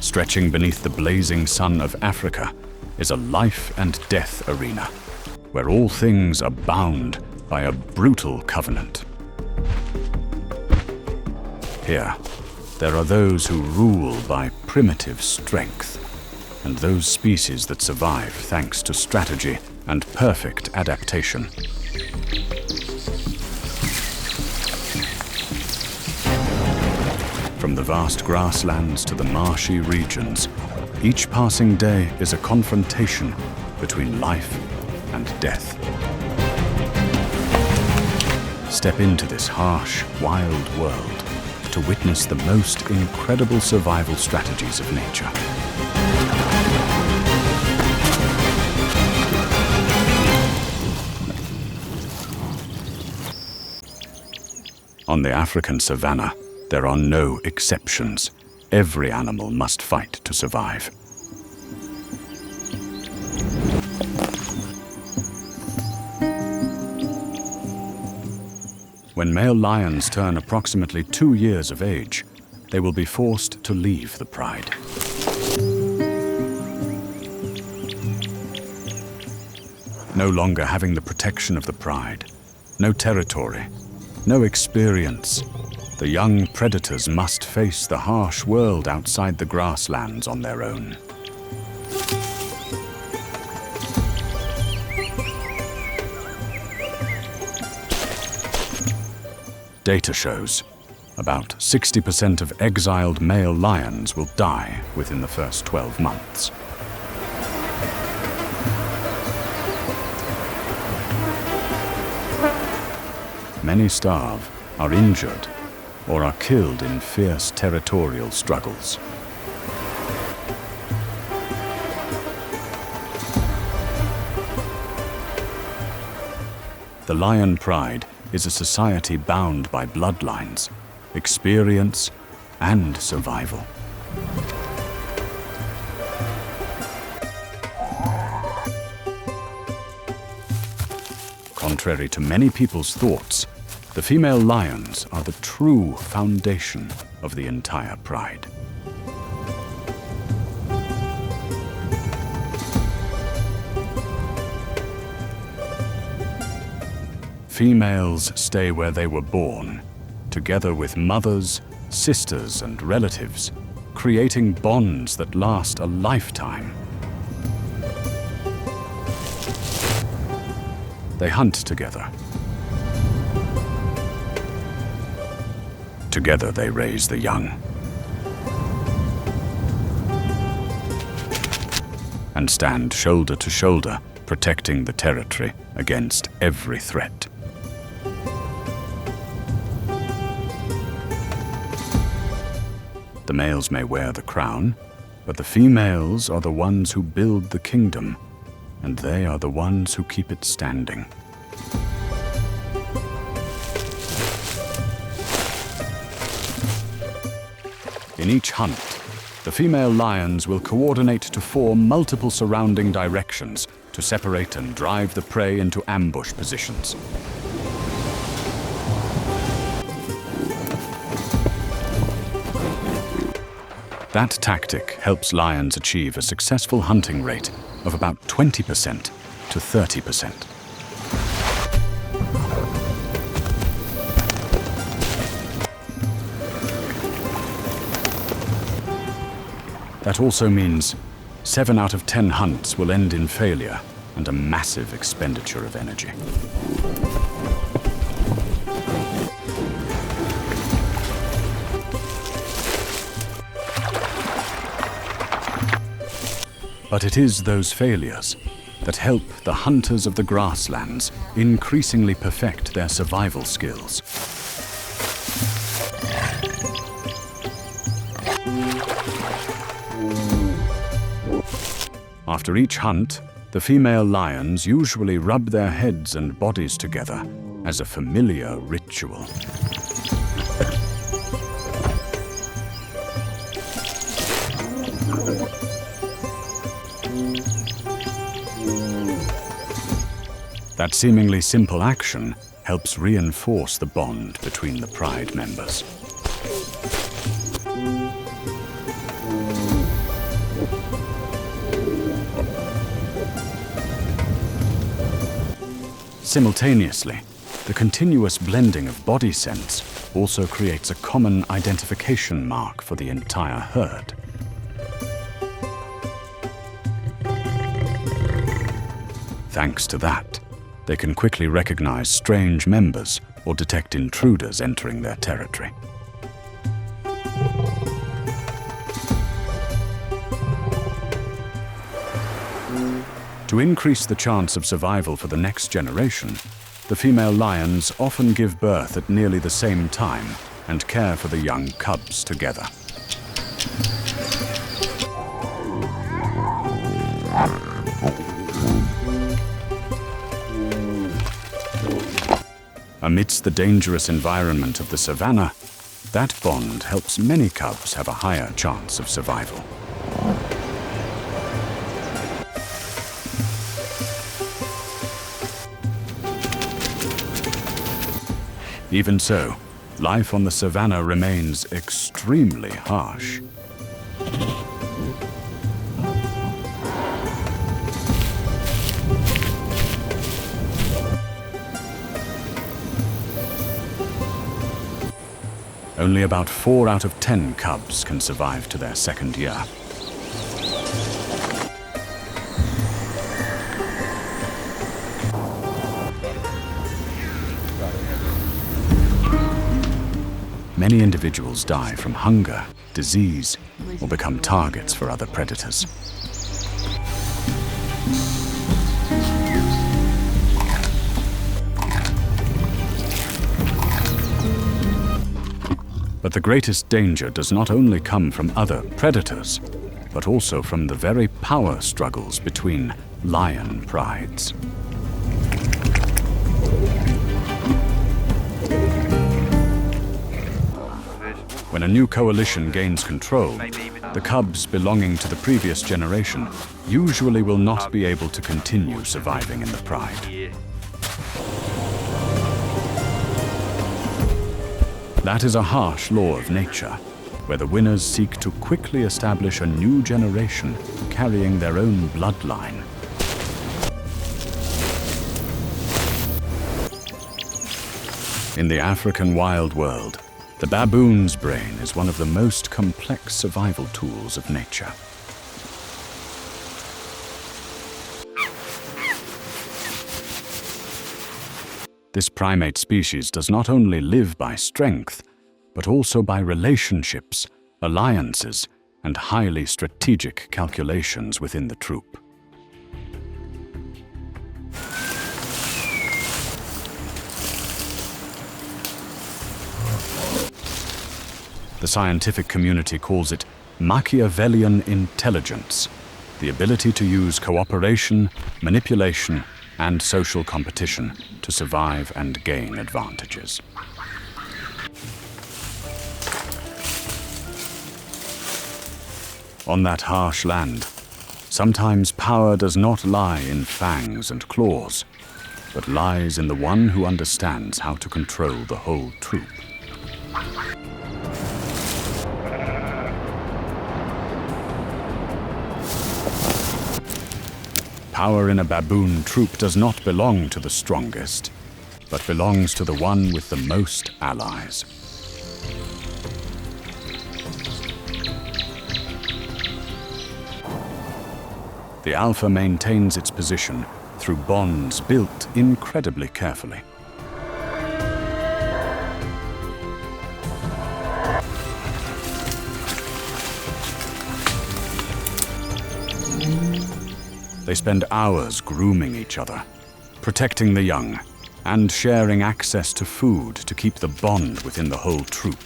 stretching beneath the blazing sun of Africa, is a life and death arena, where all things are bound by a brutal covenant. Here, there are those who rule by primitive strength, and those species that survive thanks to strategy and perfect adaptation. From the vast grasslands to the marshy regions, each passing day is a confrontation between life and death. Step into this harsh, wild world to witness the most incredible survival strategies of nature. On the African savanna, there are no exceptions. Every animal must fight to survive. When male lions turn approximately 2 years of age, they will be forced to leave the pride. No longer having the protection of the pride, no territory, no experience, the young predators must face the harsh world outside the grasslands on their own. Data shows about 60% of exiled male lions will die within the first 12 months. Many starve, are injured, or are killed in fierce territorial struggles. The lion pride is a society bound by bloodlines, experience, and survival. Contrary to many people's thoughts, the female lions are the true foundation of the entire pride. Females stay where they were born, together with mothers, sisters, and relatives, creating bonds that last a lifetime. They hunt together. Together they raise the young. And stand shoulder to shoulder, protecting the territory against every threat. The males may wear the crown, but the females are the ones who build the kingdom, and they are the ones who keep it standing. In each hunt, the female lions will coordinate to form multiple surrounding directions to separate and drive the prey into ambush positions. That tactic helps lions achieve a successful hunting rate of about 20% to 30%. That also means 7 out of 10 hunts will end in failure and a massive expenditure of energy. But it is those failures that help the hunters of the grasslands increasingly perfect their survival skills. After each hunt, the female lions usually rub their heads and bodies together as a familiar ritual. That seemingly simple action helps reinforce the bond between the pride members. Simultaneously, the continuous blending of body scents also creates a common identification mark for the entire herd. Thanks to that, they can quickly recognize strange members or detect intruders entering their territory. To increase the chance of survival for the next generation, the female lions often give birth at nearly the same time and care for the young cubs together. Amidst the dangerous environment of the savanna, that bond helps many cubs have a higher chance of survival. Even so, life on the savanna remains extremely harsh. Only about 4 out of 10 cubs can survive to their second year. Many individuals die from hunger, disease, or become targets for other predators. But the greatest danger does not only come from other predators, but also from the very power struggles between lion prides. When a new coalition gains control, the cubs belonging to the previous generation usually will not be able to continue surviving in the pride. That is a harsh law of nature, where the winners seek to quickly establish a new generation carrying their own bloodline. In the African wild world, the baboon's brain is one of the most complex survival tools of nature. This primate species does not only live by strength, but also by relationships, alliances, and highly strategic calculations within the troop. The scientific community calls it Machiavellian intelligence, the ability to use cooperation, manipulation, and social competition to survive and gain advantages. On that harsh land, sometimes power does not lie in fangs and claws, but lies in the one who understands how to control the whole troop. Power in a baboon troop does not belong to the strongest, but belongs to the one with the most allies. The alpha maintains its position through bonds built incredibly carefully. They spend hours grooming each other, protecting the young, and sharing access to food to keep the bond within the whole troop.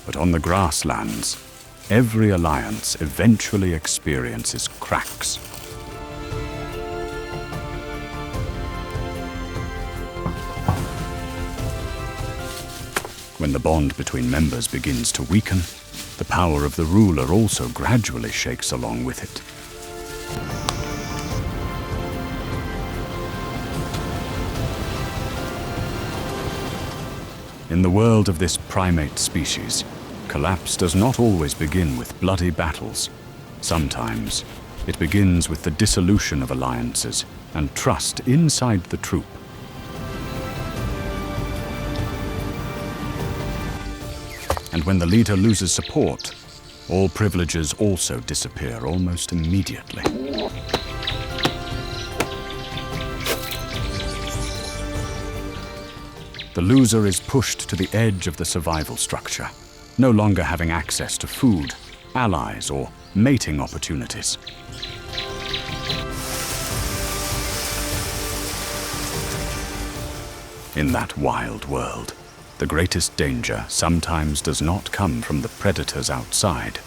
But on the grasslands, every alliance eventually experiences cracks. When the bond between members begins to weaken, the power of the ruler also gradually shakes along with it. In the world of this primate species, collapse does not always begin with bloody battles. Sometimes, it begins with the dissolution of alliances and trust inside the troop. And when the leader loses support, all privileges also disappear almost immediately. The loser is pushed to the edge of the survival structure, no longer having access to food, allies, or mating opportunities. In that wild world, the greatest danger sometimes does not come from the predators outside,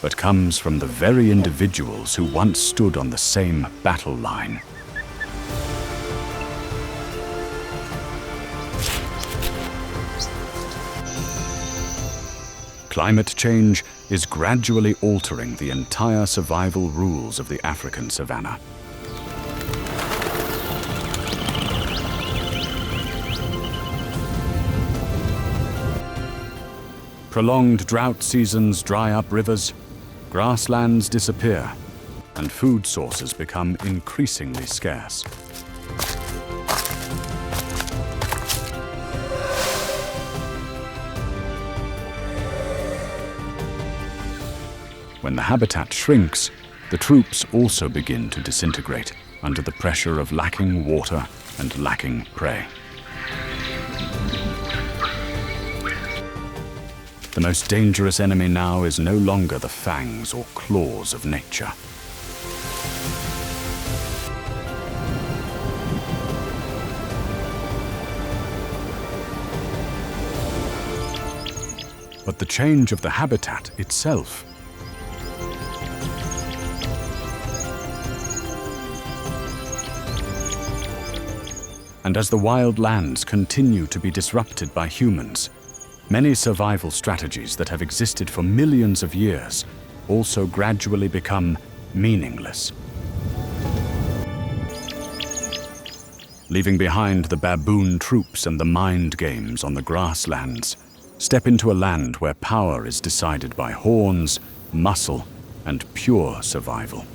but comes from the very individuals who once stood on the same battle line. Climate change is gradually altering the entire survival rules of the African savanna. Prolonged drought seasons dry up rivers, grasslands disappear, and food sources become increasingly scarce. When the habitat shrinks, the troops also begin to disintegrate under the pressure of lacking water and lacking prey. The most dangerous enemy now is no longer the fangs or claws of nature. But the change of the habitat itself. And as the wild lands continue to be disrupted by humans, many survival strategies that have existed for millions of years also gradually become meaningless. Leaving behind the baboon troops and the mind games on the grasslands, step into a land where power is decided by horns, muscle, and pure survival.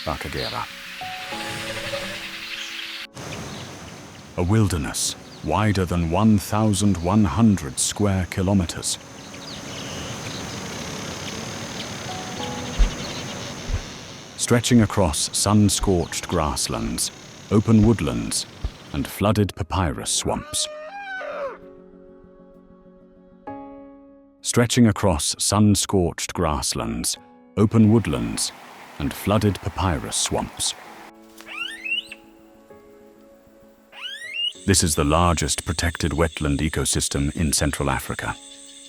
Akagera. A wilderness wider than 1,100 square kilometers. Stretching across sun-scorched grasslands, open woodlands, and flooded papyrus swamps. Stretching across sun-scorched grasslands, open woodlands, and flooded papyrus swamps. This is the largest protected wetland ecosystem in Central Africa,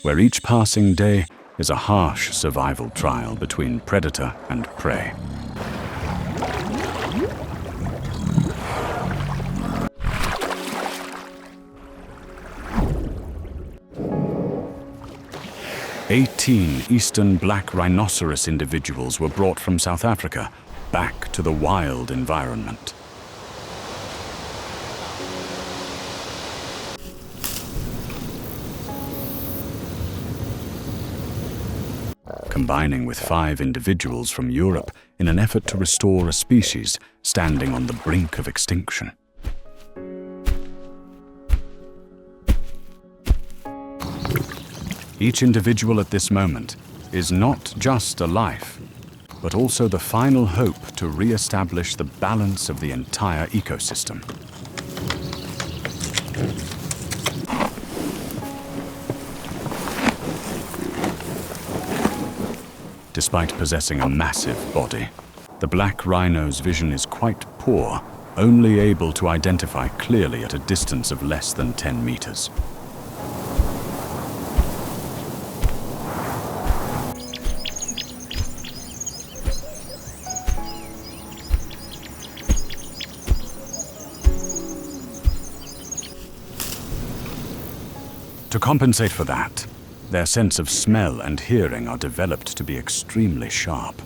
where each passing day is a harsh survival trial between predator and prey. "18 eastern black rhinoceros individuals were brought from South Africa back to the wild environment. Combining with 5 individuals from Europe in an effort to restore a species standing on the brink of extinction. Each individual at this moment is not just a life, but also the final hope to re-establish the balance of the entire ecosystem. Despite possessing a massive body, the black rhino's vision is quite poor, only able to identify clearly at a distance of less than 10 meters. To compensate for that, their sense of smell and hearing are developed to be extremely sharp.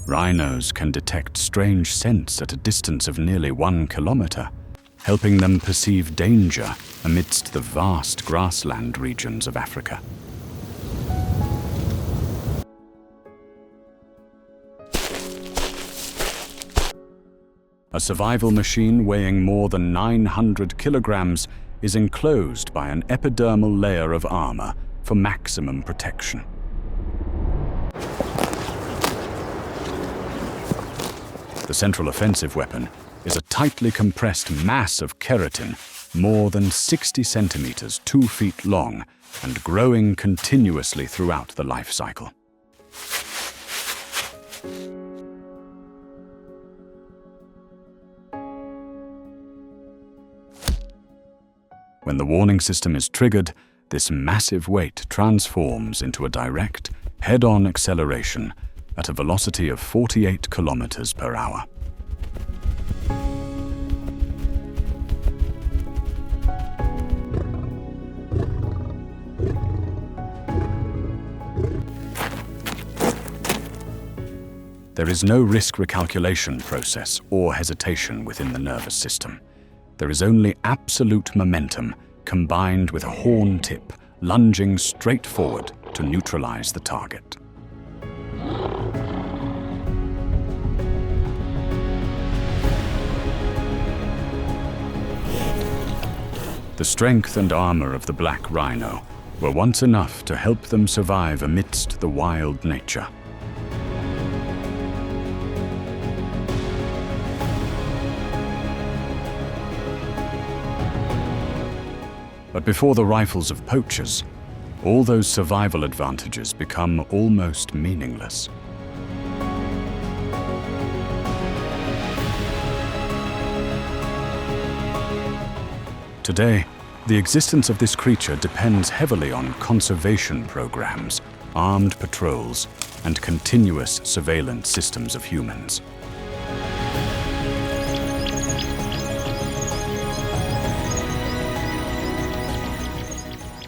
Rhinos can detect strange scents at a distance of nearly 1 kilometer, helping them perceive danger amidst the vast grassland regions of Africa. A survival machine weighing more than 900 kilograms is enclosed by an epidermal layer of armor for maximum protection. The central offensive weapon is a tightly compressed mass of keratin, more than 60 centimeters, 2 feet long, and growing continuously throughout the life cycle. When the warning system is triggered, this massive weight transforms into a direct, head-on acceleration at a velocity of 48 kilometers per hour. There is no risk recalculation process or hesitation within the nervous system. There is only absolute momentum combined with a horn tip lunging straight forward to neutralize the target. The strength and armor of the black rhino were once enough to help them survive amidst the wild nature. But before the rifles of poachers, all those survival advantages become almost meaningless. Today, the existence of this creature depends heavily on conservation programs, armed patrols, and continuous surveillance systems of humans.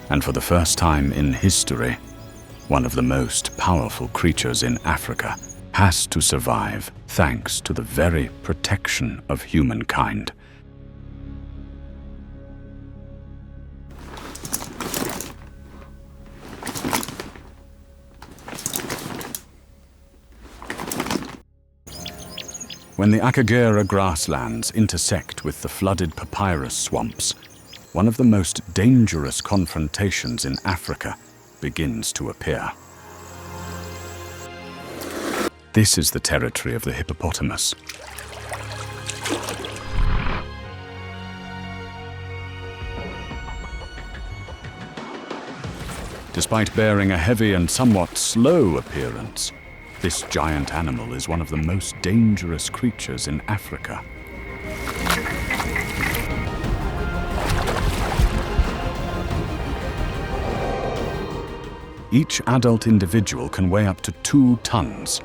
And for the first time in history, one of the most powerful creatures in Africa has to survive thanks to the very protection of humankind. When the Akagera grasslands intersect with the flooded papyrus swamps, one of the most dangerous confrontations in Africa begins to appear. This is the territory of the hippopotamus. Despite bearing a heavy and somewhat slow appearance, this giant animal is one of the most dangerous creatures in Africa. Each adult individual can weigh up to 2 tons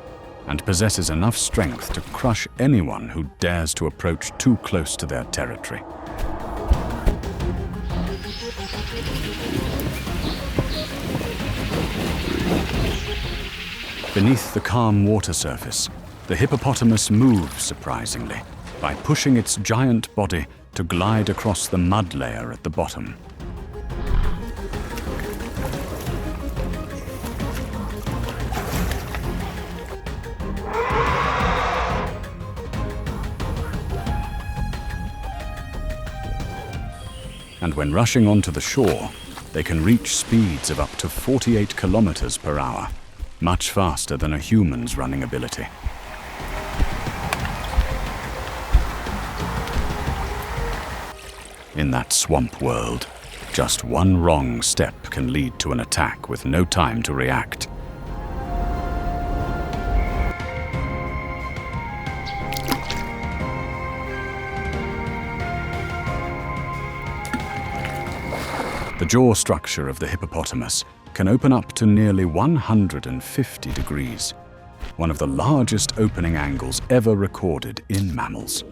and possesses enough strength to crush anyone who dares to approach too close to their territory. Beneath the calm water surface, the hippopotamus moves surprisingly by pushing its giant body to glide across the mud layer at the bottom. And when rushing onto the shore, they can reach speeds of up to 48 kilometers per hour, much faster than a human's running ability. In that swamp world, just one wrong step can lead to an attack with no time to react. The jaw structure of the hippopotamus can open up to nearly 150 degrees, one of the largest opening angles ever recorded in mammals.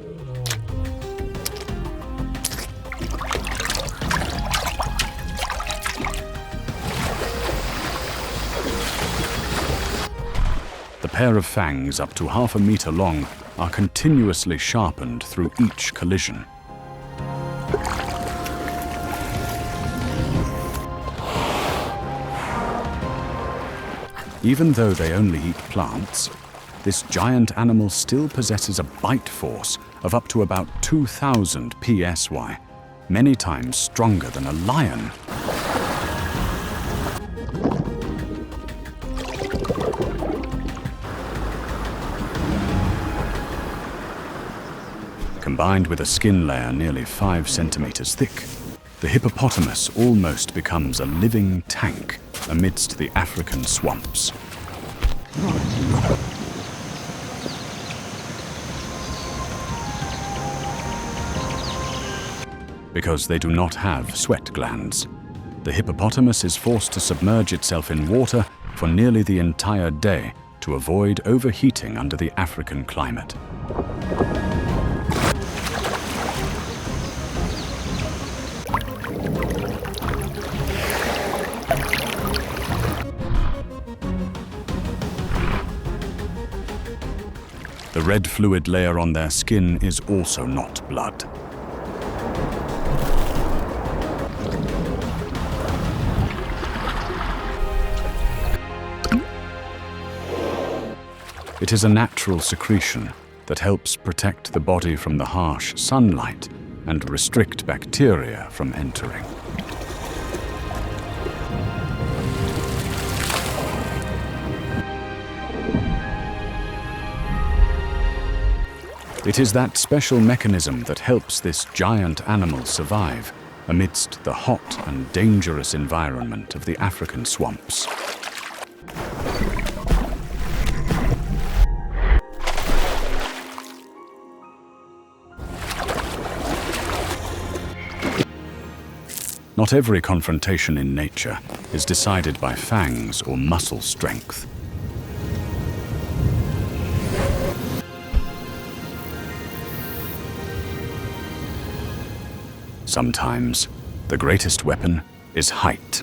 The pair of fangs up to half a meter long are continuously sharpened through each collision. Even though they only eat plants, this giant animal still possesses a bite force of up to about 2,000 psi, many times stronger than a lion. Combined with a skin layer nearly 5 centimeters thick, the hippopotamus almost becomes a living tank amidst the African swamps. Because they do not have sweat glands, the hippopotamus is forced to submerge itself in water for nearly the entire day to avoid overheating under the African climate. The red fluid layer on their skin is also not blood. It is a natural secretion that helps protect the body from the harsh sunlight and restrict bacteria from entering. It is that special mechanism that helps this giant animal survive amidst the hot and dangerous environment of the African swamps. Not every confrontation in nature is decided by fangs or muscle strength. Sometimes, the greatest weapon is height.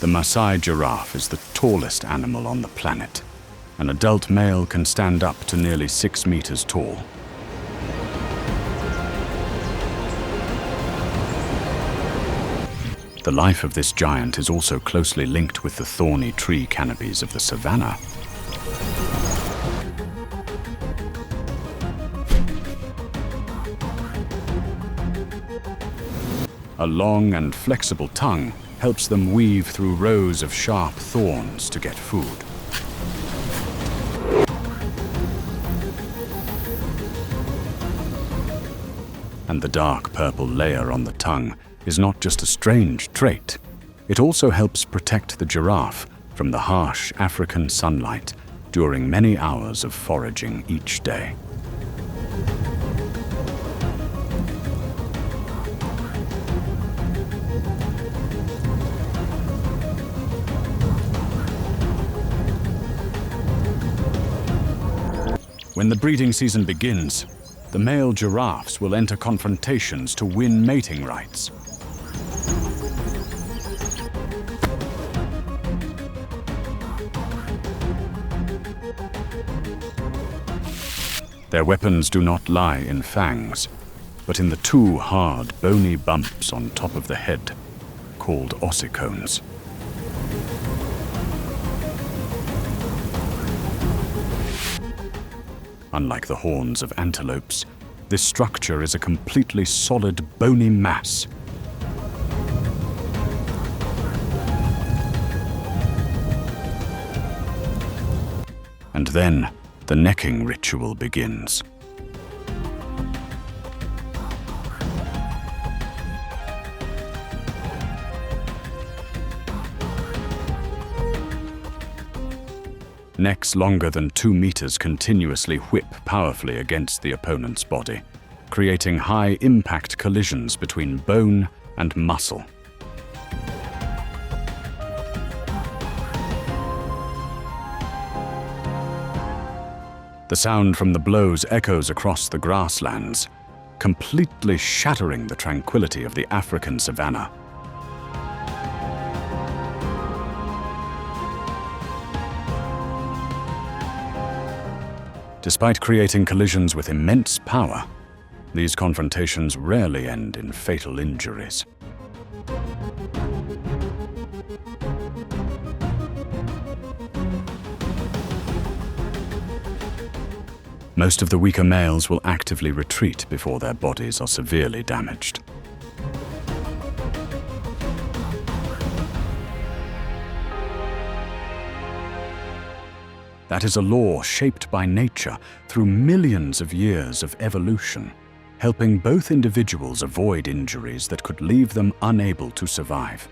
The Maasai giraffe is the tallest animal on the planet. An adult male can stand up to nearly 6 meters tall. The life of this giant is also closely linked with the thorny tree canopies of the savanna. A long and flexible tongue helps them weave through rows of sharp thorns to get food. And the dark purple layer on the tongue is not just a strange trait. It also helps protect the giraffe from the harsh African sunlight during many hours of foraging each day. When the breeding season begins, the male giraffes will enter confrontations to win mating rights. Their weapons do not lie in fangs, but in the 2 hard, bony bumps on top of the head, called ossicones. Unlike the horns of antelopes, this structure is a completely solid, bony mass. And then, the necking ritual begins. Necks longer than 2 meters continuously whip powerfully against the opponent's body, creating high-impact collisions between bone and muscle. The sound from the blows echoes across the grasslands, completely shattering the tranquility of the African savanna. Despite creating collisions with immense power, these confrontations rarely end in fatal injuries. Most of the weaker males will actively retreat before their bodies are severely damaged. That is a law shaped by nature through millions of years of evolution, helping both individuals avoid injuries that could leave them unable to survive.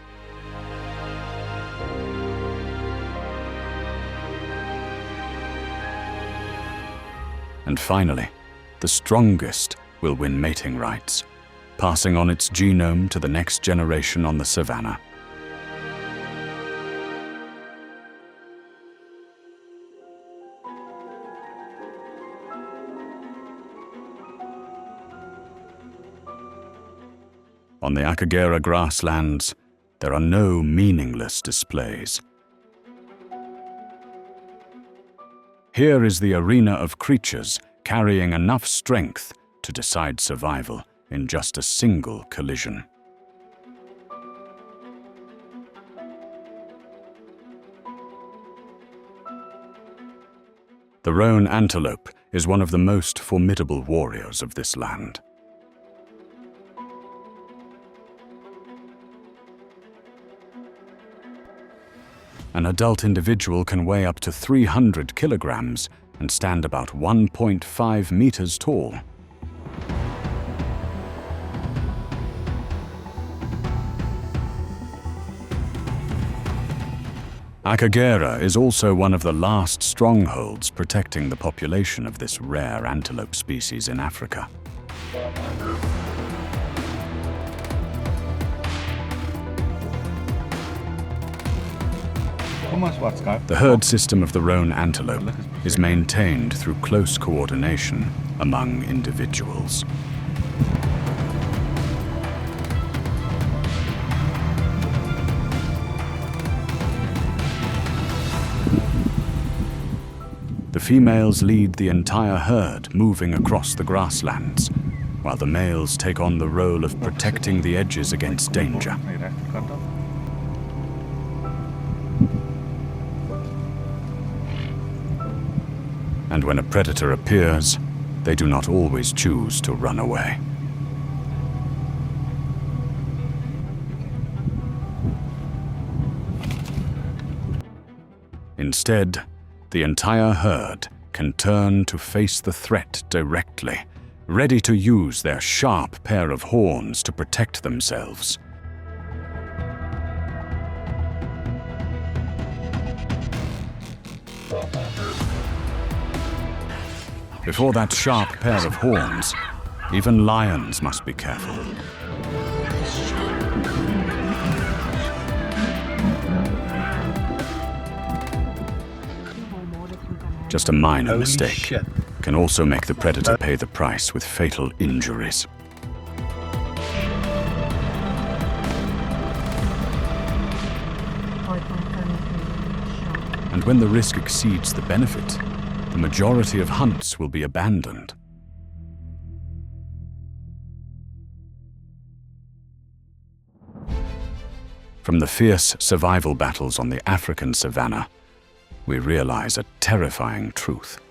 And finally, the strongest will win mating rights, passing on its genome to the next generation on the savanna. On the Akagera grasslands, there are no meaningless displays. Here is the arena of creatures carrying enough strength to decide survival in just a single collision. The roan antelope is one of the most formidable warriors of this land. An adult individual can weigh up to 300 kilograms and stand about 1.5 meters tall. Akagera is also one of the last strongholds protecting the population of this rare antelope species in Africa. The herd system of the roan antelope is maintained through close coordination among individuals. The females lead the entire herd moving across the grasslands, while the males take on the role of protecting the edges against danger. And when a predator appears, they do not always choose to run away. Instead, the entire herd can turn to face the threat directly, ready to use their sharp pair of horns to protect themselves. Before that sharp pair of horns, even lions must be careful. Just a minor mistake can also make the predator pay the price with fatal injuries. And when the risk exceeds the benefit, the majority of hunts will be abandoned. From the fierce survival battles on the African savanna, we realize a terrifying truth.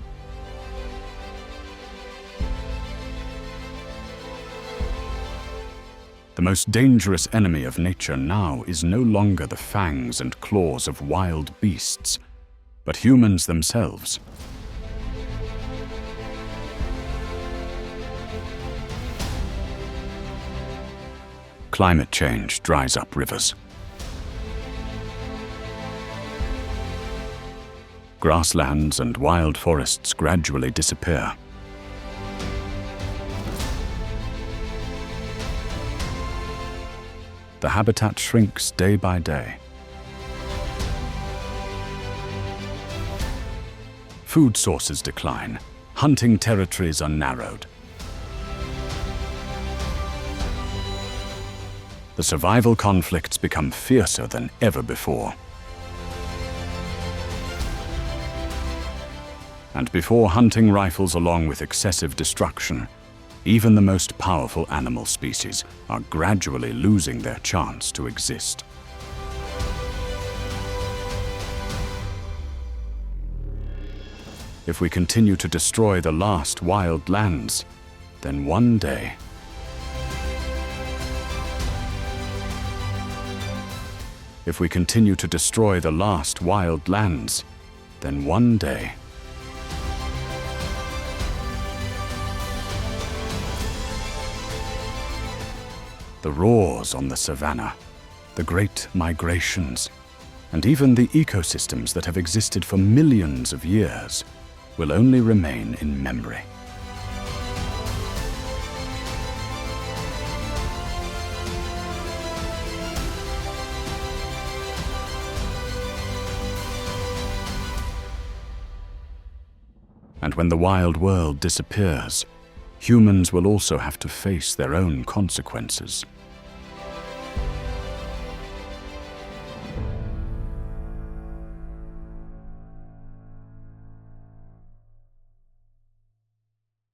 The most dangerous enemy of nature now is no longer the fangs and claws of wild beasts, but humans themselves. Climate change dries up rivers. Grasslands and wild forests gradually disappear. The habitat shrinks day by day. Food sources decline, hunting territories are narrowed. The survival conflicts become fiercer than ever before. And before hunting rifles along with excessive destruction, even the most powerful animal species are gradually losing their chance to exist. If we continue to destroy the last wild lands, then one day If we continue to destroy the last wild lands, then one day the roars on the savanna, the great migrations, and even the ecosystems that have existed for millions of years will only remain in memory. And when the wild world disappears, humans will also have to face their own consequences.